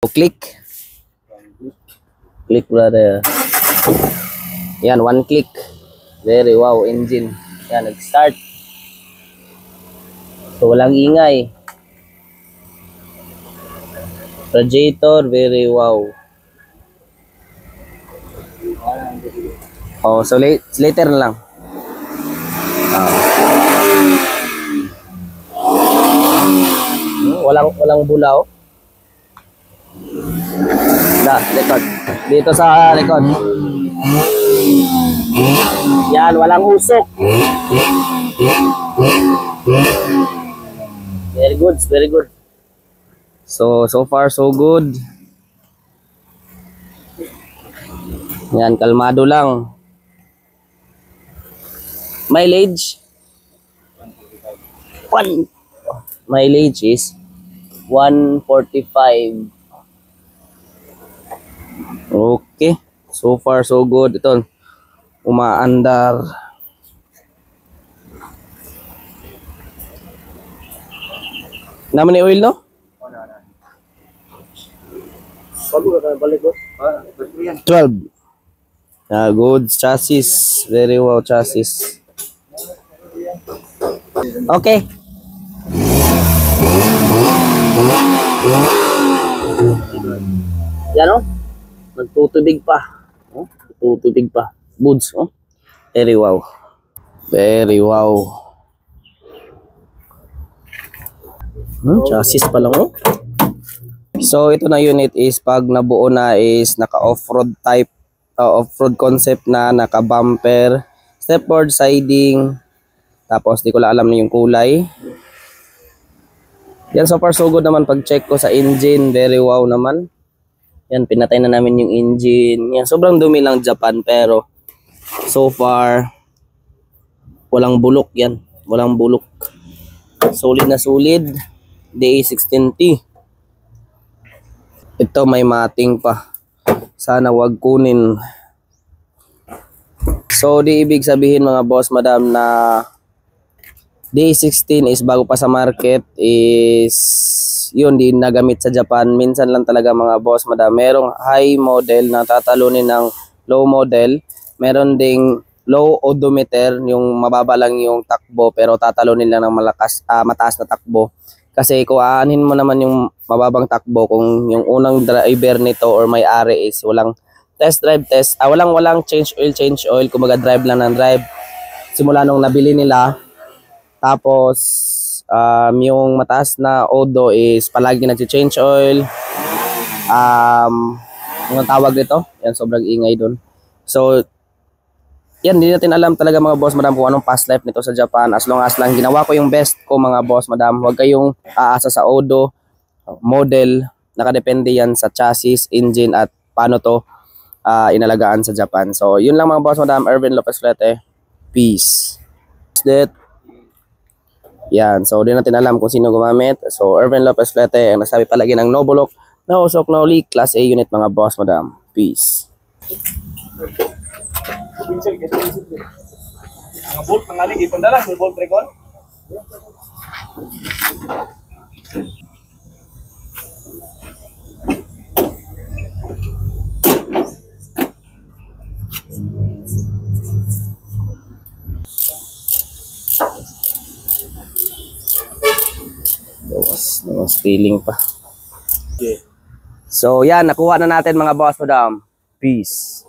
Click. Click brother. Yan, one click. Very wow engine. Yan, nag-start. So walang ingay. Radiator, very wow. Oh, so later na lang. Walang bulaw. Likod. Dito sa likod. Yan, walang usok. Very good, very good. So far so good. Yan, kalmado lang. Mileage? Mileage is 145. Okay. So far so good. Ito, umaandar. Naman ni oil, no? 12. Good chassis. Very well chassis. Okay. Yan o. Nagtutubig pa. Nagtutubig pa. Goods. Very wow. Very wow. Chassis pa lang o. So ito na unit is pag nabuo na is naka off-road type, off-road concept na, naka bumper, stepboard siding, tapos di ko lang alam na yung kulay. Yan, so far so good naman. Pag check ko sa engine, very wow naman. Yan, pinatay na namin yung engine. Yan, sobrang dumi lang Japan pero so far walang bulok yan. Walang bulok. Solid na solid. DA16T. Ito may mating pa. Sana wag kunin. So di ibig sabihin mga boss madam na DA16 is bago pa sa market, is yun din nagamit sa Japan. Minsan lang talaga mga boss madam. Merong high model na tatalunin ng low model. Meron ding low odometer, yung mababa lang yung takbo pero tatalunin lang ng mataas na takbo. Kasi kung aanhin mo naman yung mababang takbo, kung yung unang driver nito or may-ari is walang test drive test, walang change oil, kumaga drive lang ng drive simula nung nabili nila. Tapos yung mataas na odo is palagi nag-change oil. Yung tawag nito, yan, sobrang ingay doon. So yan, hindi natin alam talaga mga boss madam kung anong past life nito sa Japan. As long as lang ginawa ko yung best ko mga boss madam. Huwag kayong aasa sa odo, model. Nakadepende yan sa chassis, engine at paano to inalagaan sa Japan. So yun lang mga boss madam. Ervin Lopez Flete. Peace. That. Yan, so di natin alam kung sino gumamit. So Ervin Lopez Flete ang nasabi palagi ng no bulok, no usok, no leak, class A unit mga boss madam. Peace. Mga bolt, mga lig, ipandala, may bolt recon. No stealing pa. So yan, nakuha na natin mga boss madam. Peace.